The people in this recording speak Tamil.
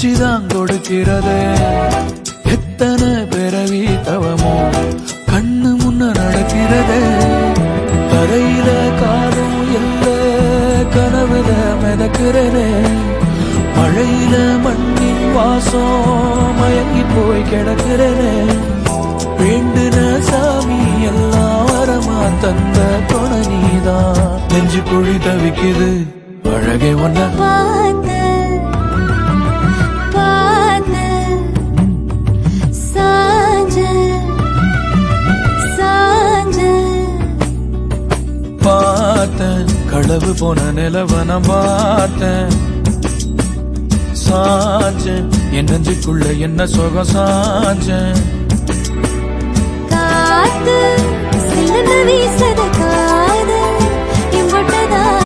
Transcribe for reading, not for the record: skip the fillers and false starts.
உச்சிதான் கொடுக்கிறது. எத்தனை பிறவி தவமோ கண்ணு முன்ன நடக்கிறது. கரையில காலும் இல்ல கனவுல மிதக்கிறனே. மழையில மண்ணின் வாசம் மயங்கி போய் கிடக்கிறனே. வேண்டுன சாமி எல்லாம் வரமா தந்த துணை நீதான். நெஞ்சு குழி தவிக்குது அழகே ஒன்ன பார்த்தேன். களவு போன நிலவன பார்த்தேன். சாஞ்சேன் என் நெஞ்சுக்குள்ள என்ன சுகம் சாஞ்சேன். காத்து சிலந்த வீசத